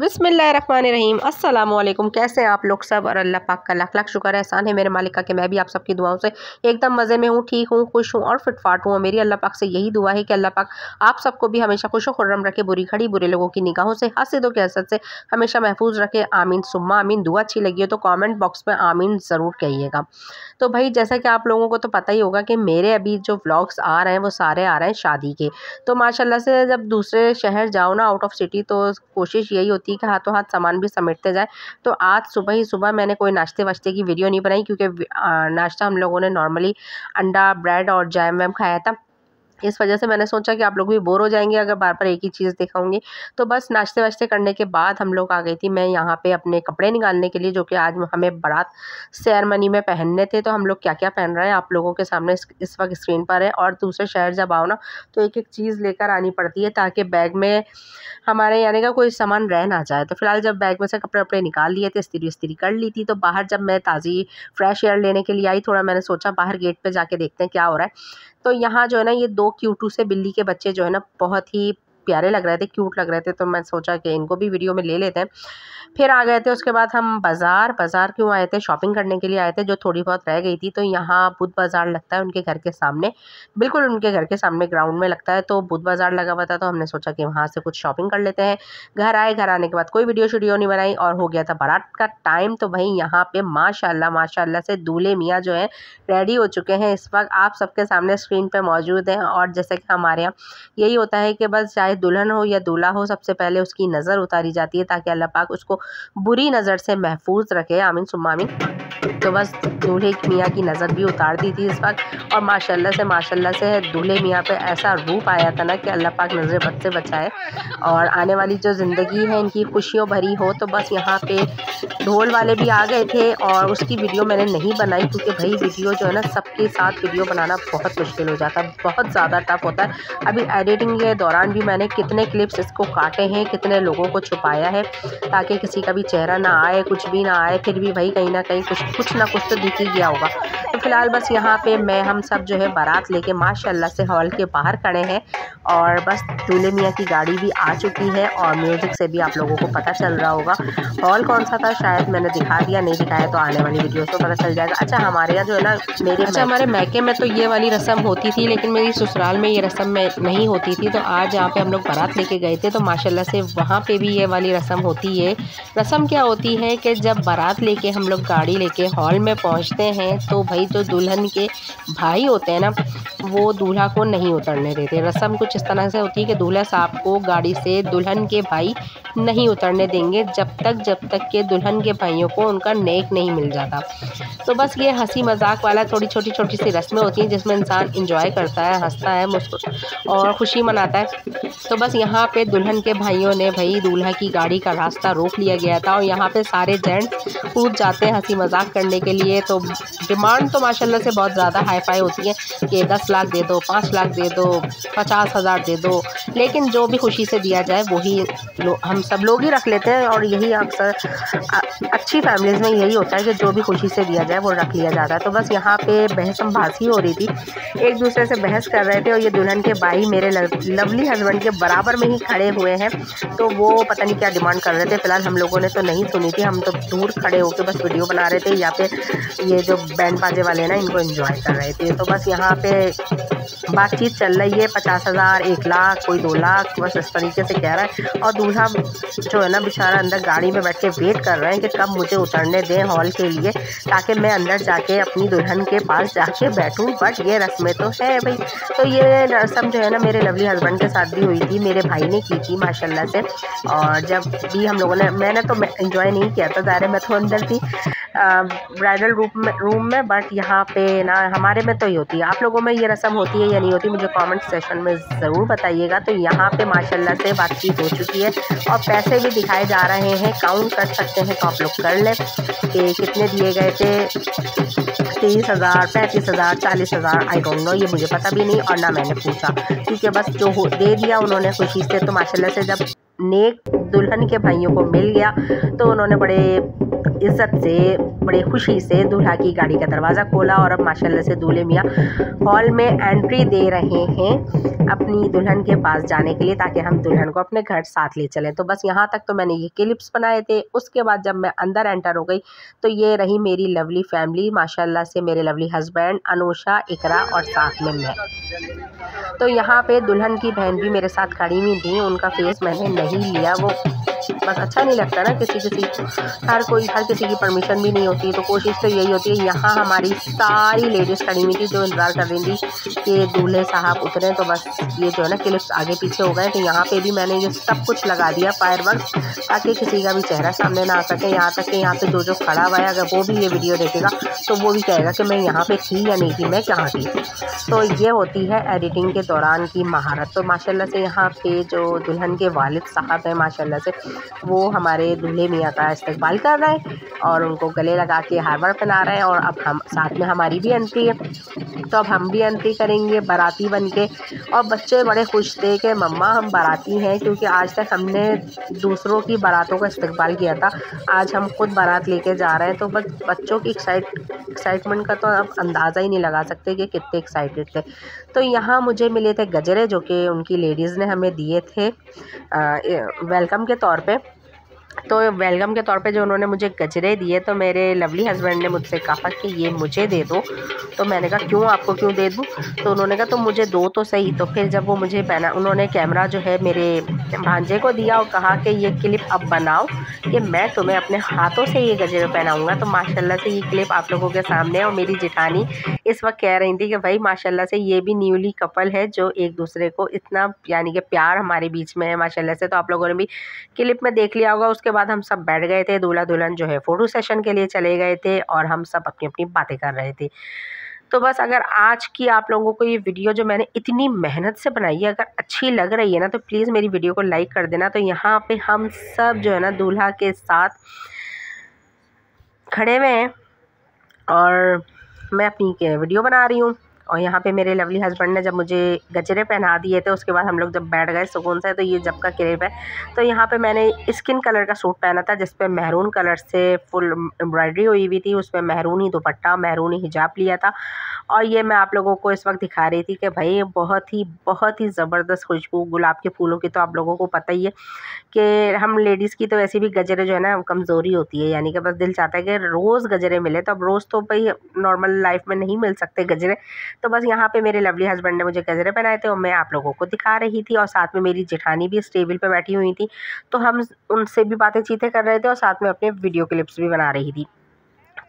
बिस्मिल्लाहिर्रहमानिर्रहीम। अस्सलाम वालेकुम। कैसे हैं आप लोग सब? और अल्लाह पाक का लाख लाख शुक्र एहसान है मेरे मालिक का कि मैं भी आप सबकी दुआओं से एकदम मज़े में हूँ, ठीक हूँ, खुश हूँ और फिटफाट हूँ। मेरी अल्लाह पाक से यही दुआ है कि अल्लाह पाक आप सबको भी हमेशा खुश व खुर्रम रखे, बुरी खड़ी बुरे लोगों की निगाहों से, हासिदों के हसद से हमेशा महफूज रखे। आमीन सुम्मा आमीन। दुआ अच्छी लगी हो तो कॉमेंट बॉक्स में आमीन ज़रूर कहिएगा। तो भाई जैसा कि आप लोगों को तो पता ही होगा कि मेरे अभी जो व्लॉग्स आ रहे हैं वो सारे आ रहे हैं शादी के। तो माशाल्लाह से जब दूसरे शहर जाओ ना, आउट ऑफ सिटी, तो कोशिश यही होती है कि हाथों हाथ सामान भी समेटते जाए। तो आज सुबह ही सुबह मैंने कोई नाश्ते वाश्ते की वीडियो नहीं बनाई, क्योंकि नाश्ता हम लोगों ने नॉर्मली अंडा ब्रेड और जैम वैम खाया था। इस वजह से मैंने सोचा कि आप लोग भी बोर हो जाएंगे अगर बार बार एक ही चीज़ दिखाऊंगी। तो बस नाश्ते वाश्ते करने के बाद हम लोग आ गई थी मैं यहाँ पे अपने कपड़े निकालने के लिए, जो कि आज हमें बारात सेरेमनी में पहनने थे। तो हम लोग क्या क्या पहन रहे हैं आप लोगों के सामने इस वक्त स्क्रीन पर है। और दूसरे शहर जब आओ ना तो एक एक चीज़ लेकर आनी पड़ती है ताकि बैग में हमारे यानी का कोई सामान रह ना जाए। तो फिलहाल जब बैग में से कपड़े वपड़े निकाल लिए थे, इस्त्री इस्त्री कर ली थी, तो बाहर जब मैं ताज़ी फ्रेश एयर लेने के लिए आई, थोड़ा मैंने सोचा बाहर गेट पे जाके देखते हैं क्या हो रहा है। तो यहाँ जो है ना ये 2 क्यूटू से बिल्ली के बच्चे जो है ना बहुत ही प्यारे लग रहे थे, क्यूट लग रहे थे। तो मैं सोचा कि इनको भी वीडियो में ले लेते हैं। फिर आ गए थे उसके बाद हम बाज़ार क्यों आए थे? शॉपिंग करने के लिए आए थे, जो थोड़ी बहुत रह गई थी। तो यहाँ बुध बाज़ार लगता है उनके घर के सामने, बिल्कुल उनके घर के सामने ग्राउंड में लगता है। तो बुध बाज़ार लगा हुआ था, तो हमने सोचा कि वहाँ से कुछ शॉपिंग कर लेते हैं। घर आए, घर आने के बाद कोई वीडियो शीडियो नहीं बनाई और हो गया था बारात का टाइम। तो भाई यहाँ पे माशाल्लाह से दूल्हे मियाँ जो है रेडी हो चुके हैं, इस वक्त आप सबके सामने स्क्रीन पे मौजूद हैं। और जैसे कि हमारे यहाँ यही होता है कि बस चाहे दुल्हन हो या दूल्हा हो, सबसे पहले उसकी नज़र उतारी जाती है ताकि अल्लाह पाक उसको बुरी नज़र से महफूज रखे। आमीन सुम्मा आमीन। तो बस दूल्हे मियाँ की नज़र भी उतार दी थी इस वक्त। और माशाल्लाह से दूल्हे मियाँ पे ऐसा रूप आया था ना कि अल्लाह पाक नज़र बद से बचाए और आने वाली जो ज़िंदगी है इनकी खुशियों भरी हो। तो बस यहाँ पे ढोल वाले भी आ गए थे और उसकी वीडियो मैंने नहीं बनाई, क्योंकि भाई वीडियो जो है ना सबके साथ वीडियो बनाना बहुत मुश्किल हो जाता है, बहुत ज़्यादा टफ होता है। अभी एडिटिंग के दौरान भी मैंने कितने क्लिप्स इसको काटे हैं, कितने लोगों को छुपाया है ताकि किसी का भी चेहरा ना आए, कुछ भी ना आए। फिर भी भाई कहीं ना कहीं कुछ ना कुछ तो दिख ही गया होगा। तो फिलहाल बस यहाँ पे हम सब जो है बारात लेके माशाल्लाह से हॉल के बाहर खड़े हैं और बस दूल्हे मियाँ की गाड़ी भी आ चुकी है। और म्यूज़िक से भी आप लोगों को पता चल रहा होगा हॉल कौन सा था, शायद मैंने दिखा दिया, नहीं दिखाया तो आने वाली वीडियोस में पता चल जाएगा। अच्छा हमारे यहाँ जो है ना हमारे मैके में तो ये वाली रस्म होती थी, लेकिन मेरी ससुराल में ये रस्म में नहीं होती थी। तो आज यहाँ पे हम लोग बारात लेके गए थे, तो माशाल्लाह से वहाँ पे भी ये वाली रस्म होती है। रस्म क्या होती है कि जब बारात लेके हम लोग गाड़ी लेके हॉल में पहुँचते हैं, तो भाई जो दुल्हन के भाई होते हैं ना वो दूल्हा को नहीं उतरने देते। रस्म कुछ इस तरह से होती है कि दूल्हा साहब को गाड़ी से दुल्हन के भाई नहीं उतरने देंगे जब तक के दुल्हन के भाइयों को उनका नेक नहीं मिल जाता। तो बस ये हंसी मजाक वाला थोड़ी छोटी सी रस्में होती हैं जिसमें इंसान इंजॉय करता है, हंसता है, और खुशी मनाता है। तो बस यहाँ पे दुल्हन के भाइयों ने भाई दूल्हा की गाड़ी का रास्ता रोक लिया गया था और यहाँ पे सारे जेंट्स कूद जाते हैं हंसी मजाक करने के लिए। तो डिमांड तो माशाल्लाह से बहुत ज़्यादा हाई फाई होती है कि 10 लाख दे दो, 5 लाख दे दो, 50,000 दे दो, लेकिन जो भी खुशी से दिया जाए वही हम सब लोग ही रख लेते हैं। और यही अक्सर अच्छी फैमिलीज़ में यही होता है कि जो भी खुशी से दिया जाए वो रख लिया जाता है। तो बस यहाँ पे बहसमबाजी हो रही थी, एक दूसरे से बहस कर रहे थे और ये दुल्हन के भाई मेरे लवली हस्बैंड के बराबर में ही खड़े हुए हैं। तो वो पता नहीं क्या डिमांड कर रहे थे। फिलहाल हम लोगों ने तो नहीं सुनी थी, हम तो दूर खड़े होकर बस वीडियो बना रहे थे, या फिर ये जो बैंड बाजे वाले हैं ना इनको एंजॉय कर रहे थे। तो बस यहाँ पे बातचीत चल रही है, 50,000, 1 लाख, कोई 2 लाख, बस इस तरीके से कह रहा है। और दूल्हा जो है ना बेचारा अंदर गाड़ी में बैठ के वेट कर रहे हैं कि कब मुझे उतरने दें हॉल के लिए, ताकि मैं अंदर जाके अपनी दुल्हन के पास जाके बैठूं। बट ये रस्में तो है भाई। तो ये रस्म जो है ना मेरे लवली हस्बैंड के साथ भी हुई थी, मेरे भाई ने की थी माशाल्लाह से। और जब भी हम लोगों ने, मैंने तो एंजॉय नहीं किया था, ज़ाहिर मैं तो अंदर थी ब्राइडल रूम में। बट यहाँ पे ना हमारे में तो ही होती है। आप लोगों में ये रस्म होती है या नहीं होती, मुझे कमेंट सेक्शन में ज़रूर बताइएगा। तो यहाँ पे माशाल्लाह से बातचीत हो चुकी है और पैसे भी दिखाए जा रहे हैं, काउंट कर सकते हैं तो आप लोग कर लें कि कितने दिए गए थे। 30,000, 35,000, 40,000, आई डोंट नो, ये मुझे पता भी नहीं और ना मैंने पूछा, क्योंकि बस जो दे दिया उन्होंने खुशी से। तो माशाल्लाह से जब नेक दुल्हन के भाइयों को मिल गया। तो उन्होंने बड़े इज़्ज़त से, बड़े खुशी से दूल्हा की गाड़ी का दरवाज़ा खोला और अब माशाल्लाह से दूल्हे मियाँ हॉल में एंट्री दे रहे हैं अपनी दुल्हन के पास जाने के लिए, ताकि हम दुल्हन को अपने घर साथ ले चलें। तो बस यहाँ तक तो मैंने ये क्लिप्स बनाए थे। उसके बाद जब मैं अंदर एंटर हो गई तो ये रही मेरी लवली फैमिली, माशाल्लाह से मेरे लवली हस्बैंड अनुषा, इकरा और साथ में मैं। तो यहाँ पे दुल्हन की बहन भी मेरे साथ खड़ी हुई थी। उनका फेस मैंने नहीं लिया, वो बस अच्छा नहीं लगता ना किसी हर किसी की परमिशन भी नहीं होती। तो कोशिश तो यही होती है। यहाँ हमारी सारी लेडीज़ खड़ी हुई थी जो इंतज़ार कर रही थी कि दूल्हे साहब उतरे। तो बस ये जो है ना क्लिप्स आगे पीछे हो गए। तो यहाँ पे भी मैंने ये सब कुछ लगा दिया फायरवर्क्स, ताकि किसी का भी चेहरा सामने ना आ सके। यहाँ तक कि यहाँ पे जो खड़ा हुआ है अगर वो भी ये वीडियो देखेगा तो वो भी कहेगा कि मैं यहाँ पे थी या नहीं थी, मैं कहाँ थी। तो ये होती है एडिटिंग के दौरान की महारत। तो माशाल्लाह से यहाँ पे जो दुल्हन के वालिद साहब हैं माशाल्लाह से वो हमारे दूल्हे मियाँ का इस्तकबाल कर रहे हैं और उनको गले लगा के हार पहना रहे हैं। और अब हम साथ में हमारी भी एंट्री है, तो अब हम भी एंट्री करेंगे बाराती बन के। और बच्चे बड़े खुश थे कि मम्मा हम बाराती हैं, क्योंकि आज तक हमने दूसरों की बारातों का इस्तकबाल किया था, आज हम खुद बारात लेके जा रहे हैं। तो बस बच्चों की एक्साइटमेंट का तो अब अंदाज़ा ही नहीं लगा सकते कि कितने एक्साइटेड थे। तो यहाँ मुझे मिले थे गजरे, जो कि उनकी लेडीज़ ने हमें दिए थे वेलकम के तौर पे। तो वेलकम के तौर पे जो उन्होंने मुझे गजरे दिए, तो मेरे लवली हस्बैंड ने मुझसे कहा कि ये मुझे दे दो। तो मैंने कहा क्यों, आपको क्यों दे दूँ? तो उन्होंने कहा तो मुझे दो तो सही। तो फिर जब वो मुझे पहना, उन्होंने कैमरा जो है मेरे भांजे को दिया और कहा कि ये क्लिप अब बनाओ कि मैं तुम्हें अपने हाथों से ये गजरे पहनाऊँगा। तो माशाल्लाह से ये क्लिप आप लोगों के सामने है। और मेरी जेठानी इस वक्त कह रही थी कि भाई माशाल्लाह से ये भी न्यूली कपल है जो एक दूसरे को इतना यानी कि प्यार हमारे बीच में है माशाल्लाह से। तो आप लोगों ने भी क्लिप में देख लिया होगा। उसके बाद हम सब बैठ गए थे, दूल्हा दुल्हन जो है फ़ोटो सेशन के लिए चले गए थे और हम सब अपनी अपनी बातें कर रहे थे। तो बस अगर आज की आप लोगों को ये वीडियो जो मैंने इतनी मेहनत से बनाई है अगर अच्छी लग रही है ना, तो प्लीज़ मेरी वीडियो को लाइक कर देना। तो यहाँ पे हम सब जो है ना दूल्हा के साथ खड़े हुए हैं और मैं अपनी वीडियो बना रही हूँ। और यहाँ पे मेरे लवली हस्बैंड ने जब मुझे गजरे पहना दिए थे, उसके बाद हम लोग जब बैठ गए सुकून से। तो ये जब का क्लिप है। तो यहाँ पे मैंने स्किन कलर का सूट पहना था, जिस पे मेहरून कलर से फुल एम्ब्रॉयडरी हुई हुई थी। उसमें मेहरून ही दुपट्टा, मेहरून ही हिजाब लिया था। और ये मैं आप लोगों को इस वक्त दिखा रही थी कि भाई बहुत ही ज़बरदस्त खुशबू गुलाब के फूलों की। तो आप लोगों को पता ही है कि हम लेडीज़ की तो वैसे भी गजरे जो है ना कमज़ोरी होती है, यानी कि बस दिल चाहता है कि रोज़ गजरे मिले। तो अब रोज़ तो भाई नॉर्मल लाइफ में नहीं मिल सकते गजरे। तो बस यहाँ पे मेरे लवली हस्बैंड ने मुझे गजरे पहनाए थे और मैं आप लोगों को दिखा रही थी। और साथ में मेरी जेठानी भी इस टेबल पे बैठी हुई थी, तो हम उनसे भी बातें चीतें कर रहे थे और साथ में अपने वीडियो क्लिप्स भी बना रही थी।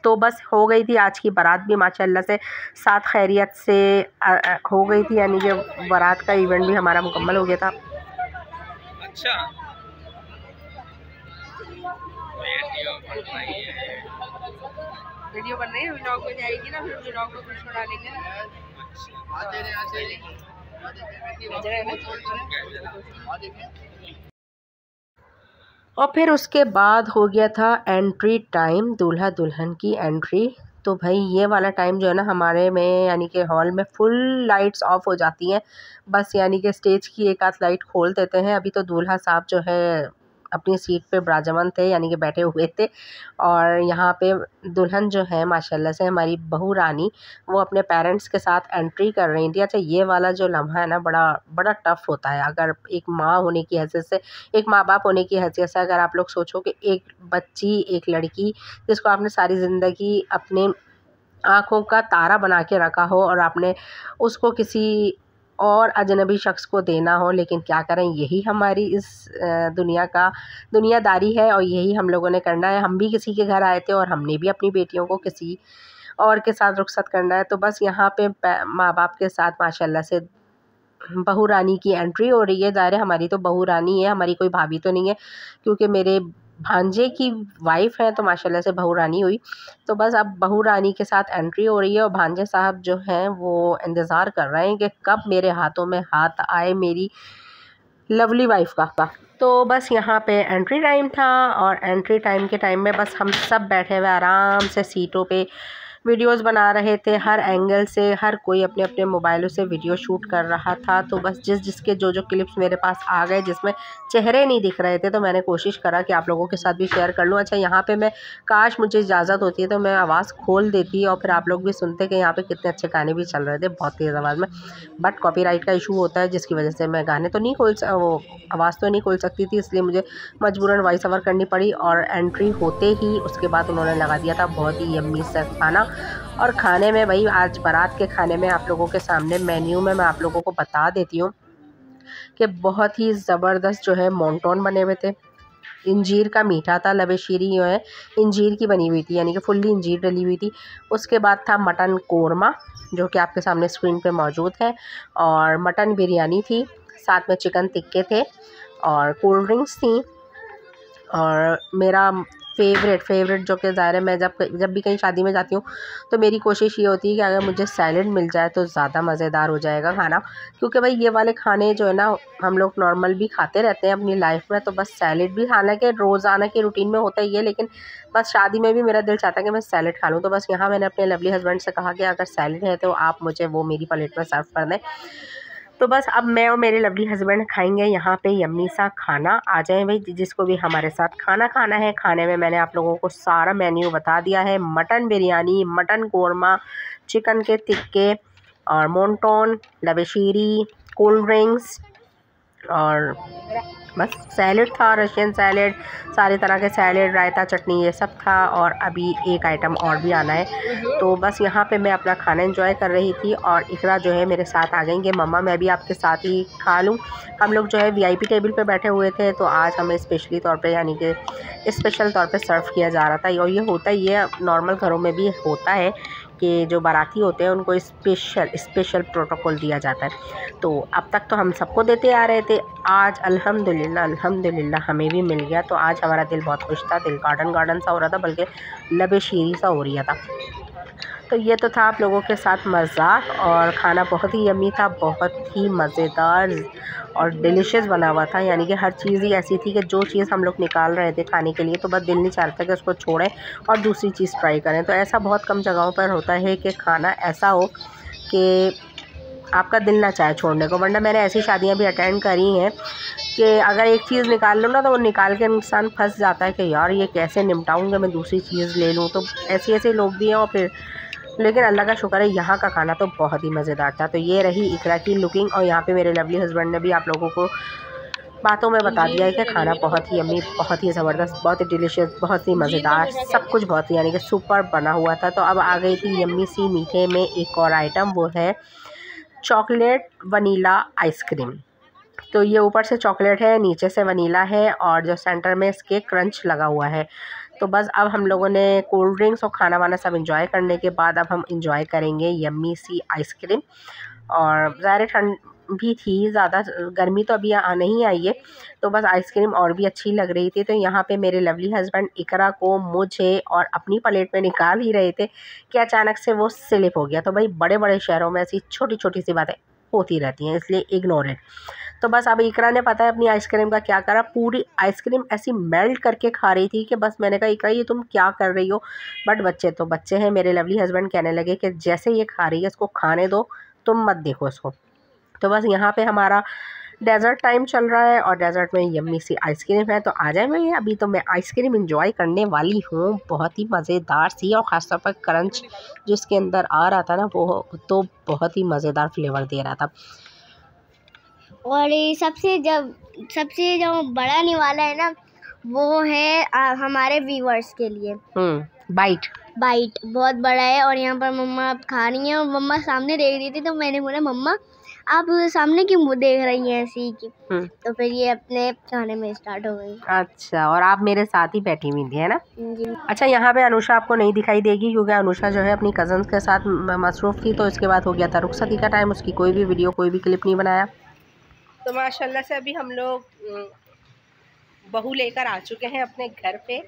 तो बस हो गई थी आज की बारात भी माशाल्लाह से साथ खैरियत से हो गई थी, यानी कि बारात का इवेंट भी हमारा मुकम्मल हो गया था। अच्छा वीडियो बन रही है, व्लॉग में जाएगी ना, फिर व्लॉग में कुछ डालेंगे ना। और फिर उसके बाद हो गया था एंट्री टाइम, दूल्हा दुल्हन की एंट्री। तो भाई ये वाला टाइम जो है ना हमारे में यानी कि हॉल में फुल लाइट्स ऑफ हो जाती हैं, बस यानी कि स्टेज की एक आध लाइट खोल देते हैं। अभी तो दूल्हा साहब जो है अपनी सीट पे विराजमान थे, यानी कि बैठे हुए थे। और यहाँ पे दुल्हन जो है माशाल्लाह से हमारी बहू रानी, वो अपने पेरेंट्स के साथ एंट्री कर रही थी। अच्छा ये वाला जो लम्हा है ना बड़ा टफ़ होता है। अगर एक माँ होने की हैसियत से, एक माँ बाप होने की हैसियत से अगर आप लोग सोचो कि एक बच्ची, एक लड़की जिसको आपने सारी ज़िंदगी अपने आँखों का तारा बना के रखा हो और आपने उसको किसी और अजनबी शख्स को देना हो, लेकिन क्या करें, यही हमारी इस दुनियादारी है और यही हम लोगों ने करना है। हम भी किसी के घर आए थे और हमने भी अपनी बेटियों को किसी और के साथ रुखसत करना है। तो बस यहाँ पे माँ बाप के साथ माशाल्लाह से बहू रानी की एंट्री हो रही है। ज़ाहिर है हमारी तो बहू रानी है, हमारी कोई भाभी तो नहीं है, क्योंकि मेरे भांजे की वाइफ है तो माशाल्लाह से बहू रानी हुई। तो बस अब बहू रानी के साथ एंट्री हो रही है और भांजे साहब जो हैं वो इंतज़ार कर रहे हैं कि कब मेरे हाथों में हाथ आए मेरी लवली वाइफ का। तो बस यहाँ पे एंट्री टाइम था और एंट्री टाइम के टाइम में बस हम सब बैठे हुए आराम से सीटों पे वीडियोस बना रहे थे हर एंगल से, हर कोई अपने अपने मोबाइलों से वीडियो शूट कर रहा था। तो बस जिसके जो क्लिप्स मेरे पास आ गए जिसमें चेहरे नहीं दिख रहे थे, तो मैंने कोशिश करा कि आप लोगों के साथ भी शेयर कर लूँ। अच्छा, यहाँ पे मैं काश मुझे इजाज़त होती है तो मैं आवाज़ खोल देती और फिर आप लोग भी सुनते कि यहाँ पे कितने अच्छे गाने भी चल रहे थे बहुत तेज़ आवाज़ में। बट कॉपीराइट का इशू होता है, जिसकी वजह से मैं गाने तो नहीं वो आवाज़ तो नहीं खोल सकती थी, इसलिए मुझे मजबूरन वॉइस ओवर करनी पड़ी। और एंट्री होते ही उसके बाद उन्होंने लगा दिया था बहुत ही यम्मी सा खाना। और खाने में भाई, आज बारात के खाने में आप लोगों के सामने मेन्यू में मैं आप लोगों को बता देती हूँ कि बहुत ही ज़बरदस्त जो है मोंटोन बने हुए थे। इंजीर का मीठा था, लबे शीरी जो है इंजीर की बनी हुई थी, यानी कि फुल्ली इंजीर डली हुई थी। उसके बाद था मटन कोरमा, जो कि आपके सामने स्क्रीन पे मौजूद है। और मटन बिरयानी थी, साथ में चिकन टिक्के थे और कोल्ड ड्रिंक्स थी। और मेरा फेवरेट जो कि ज़ाहिर है, मैं जब भी कहीं शादी में जाती हूँ तो मेरी कोशिश ये होती है कि अगर मुझे सैलेड मिल जाए तो ज़्यादा मज़ेदार हो जाएगा खाना। क्योंकि भाई ये वाले खाने जो है ना, हम लोग नॉर्मल भी खाते रहते हैं अपनी लाइफ में, तो बस सैलेड भी, हालांकि रोज़ाना के रूटीन में होता ही है, लेकिन बस शादी में भी मेरा दिल चाहता है कि मैं सैलेड खा लूँ। तो बस यहाँ मैंने अपने लवली हस्बैंड से कहा कि अगर सैलेड है तो आप मुझे वो मेरी प्लेट में सर्व कर दें। तो बस अब मैं और मेरे लवली हस्बैंड खाएंगे यहाँ पे यम्मी सा खाना। आ जाएं भाई, जिसको भी हमारे साथ खाना खाना है। खाने में मैंने आप लोगों को सारा मेन्यू बता दिया है। Mutton biryani, mutton korma, chicken के टिक्के और मोंटोन, लबेशीरी, कोल्ड ड्रिंक्स और बस सैलेड था, रशियन सैलेड, सारे तरह के सैलेड, रायता, चटनी, ये सब था। और अभी एक आइटम और भी आना है। तो बस यहाँ पे मैं अपना खाना एंजॉय कर रही थी और इकरा जो है मेरे साथ आ गई कि मम्मा मैं भी आपके साथ ही खा लूँ। हम लोग जो है वीआईपी टेबल पे बैठे हुए थे, तो आज हमें स्पेशली तौर पे, यानी कि स्पेशल तौर पे सर्व किया जा रहा था। और ये होता ही है, नॉर्मल घरों में भी होता है कि जो बाराती होते हैं उनको स्पेशल प्रोटोकॉल दिया जाता है। तो अब तक तो हम सबको देते आ रहे थे, आज अल्हम्दुलिल्लाह हमें भी मिल गया। तो आज हमारा दिल बहुत खुश था, दिल गार्डन सा हो रहा था, बल्कि लबे शीरी सा हो रहा था। तो ये तो था आप लोगों के साथ मज़ाक, और खाना बहुत ही यम्मी था, बहुत ही मज़ेदार और डिलीशियस बना हुआ था। यानी कि हर चीज़ ही ऐसी थी कि जो चीज़ हम लोग निकाल रहे थे खाने के लिए, तो बस दिल नहीं चाह रहा था कि उसको छोड़ें और दूसरी चीज़ ट्राई करें। तो ऐसा बहुत कम जगहों पर होता है कि खाना ऐसा हो कि आपका दिल ना चाहे छोड़ने को। वरना मैंने ऐसी शादियाँ भी अटेंड करी हैं कि अगर एक चीज़ निकाल लो ना, तो वो निकाल के इंसान फंस जाता है कि यार ये कैसे निपटाऊँगा, मैं दूसरी चीज़ ले लूँ। तो ऐसे लोग भी हैं। और फिर लेकिन अल्लाह का शुक्र है, यहाँ का खाना तो बहुत ही मज़ेदार था। तो ये रही इकरा की लुकिंग। और यहाँ पे मेरे लवली हस्बैंड ने भी आप लोगों को बातों में बता दिया है कि खाना बहुत ही यम्मी, बहुत ही ज़बरदस्त, बहुत ही डिलीशियस, बहुत ही मज़ेदार, सब कुछ बहुत ही, यानी कि सुपर बना हुआ था। तो अब आ गई थी यम्मी सी मीठे में एक और आइटम, वो है चॉकलेट वनीला आइसक्रीम। तो ये ऊपर से चॉकलेट है, नीचे से वनीला है, और जो सेंटर में इसके क्रंच लगा हुआ है। तो बस अब हम लोगों ने कोल्ड ड्रिंक्स और खाना वाना सब इंजॉय करने के बाद अब हम इंजॉय करेंगे यम्मी सी आइसक्रीम। और ज़ाहिर ठंड भी थी, ज़्यादा गर्मी तो अभी नहीं आई है, तो बस आइसक्रीम और भी अच्छी लग रही थी। तो यहाँ पे मेरे लवली हस्बैंड इकरा को, मुझे और अपनी प्लेट में निकाल ही रहे थे कि अचानक से वो स्लिप हो गया। तो भाई बड़े बड़े शहरों में ऐसी छोटी छोटी सी बातें होती रहती हैं, इसलिए इग्नोर इट। तो बस अब इकरा ने पता है अपनी आइसक्रीम का क्या करा, पूरी आइसक्रीम ऐसी मेल्ट करके खा रही थी कि बस मैंने कहा इकरा ये तुम क्या कर रही हो। बट बच्चे तो बच्चे हैं। मेरे लवली हस्बैंड कहने लगे कि जैसे ये खा रही है इसको खाने दो, तुम मत देखो इसको। तो बस यहाँ पे हमारा डेज़र्ट टाइम चल रहा है और डेज़र्ट में यम्मी सी आइसक्रीम है। तो आ जाए मैं, अभी तो मैं आइसक्रीम इंजॉय करने वाली हूँ, बहुत ही मज़ेदार सी। और ख़ासतौर पर क्रंच जिसके अंदर आ रहा था ना, वो तो बहुत ही मज़ेदार फ्लेवर दे रहा था। और सबसे जो बड़ा निवाला है ना, वो है हमारे व्यूअर्स के लिए बाइट बहुत बड़ा है। और यहाँ पर मम्मा अब खा रही हैं, और मम्मा सामने देख रही थी, तो मैंने बोला मम्मा आप सामने क्यों देख रही हैं ऐसी की। तो फिर ये अपने खाने में स्टार्ट हो गई। अच्छा, और आप मेरे साथ ही बैठी हुई थी, है ना जी। अच्छा, यहाँ पे अनुषा आपको नहीं दिखाई देगी क्योंकि अनुषा जो है अपनी कज़न्स के साथ मसरूफ़ थी। तो इसके बाद हो गया था रुखसती का टाइम, उसकी कोई भी वीडियो, कोई भी क्लिप नहीं बनाया। तो माशाल्लाह से अभी हम लोग बहू लेकर आ चुके हैं अपने घर पे,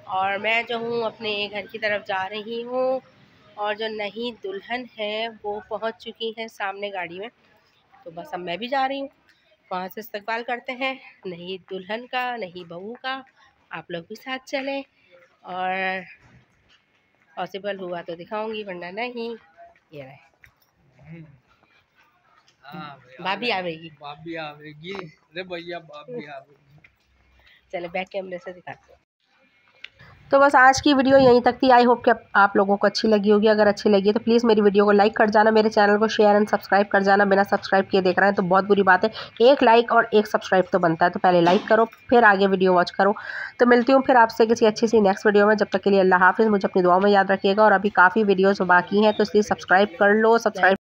और मैं जो हूँ अपने घर की तरफ जा रही हूँ। और जो नई दुल्हन है वो पहुँच चुकी है सामने गाड़ी में। तो बस अब मैं भी जा रही हूँ, वहाँ से इस्तकबाल करते हैं नई दुल्हन का, नई बहू का। आप लोग भी साथ चलें। और पॉसिबल हुआ तो दिखाऊंगी वरना नहीं। ये रहे भाभी आवेगी, भाभी आवेगी, अरे भैया भाभी आवेगी। चले बैक कैमरे से दिखाते हैं। तो बस आज की वीडियो यहीं तक थी। आई होप कि आप लोगों को अच्छी लगी होगी। अगर अच्छी लगी तो प्लीज़ मेरी वीडियो को लाइक कर जाना, मेरे चैनल को शेयर एंड सब्सक्राइब कर जाना। बिना सब्सक्राइब किए देख रहे हैं तो बहुत बुरी बात है। एक लाइक और एक सब्सक्राइब तो बनता है, तो पहले लाइक करो फिर आगे वीडियो वॉच करो। तो मिलती हूँ फिर आपसे किसी अच्छी सी नेक्स्ट वीडियो में। जब तक के लिए अल्लाह हाफिज़। मुझे अपनी दुआओं में याद रखिएगा और अभी काफ़ी वीडियोज़ बाकी हैं तो इसलिए सब्सक्राइब कर लो। सब्सक्राइब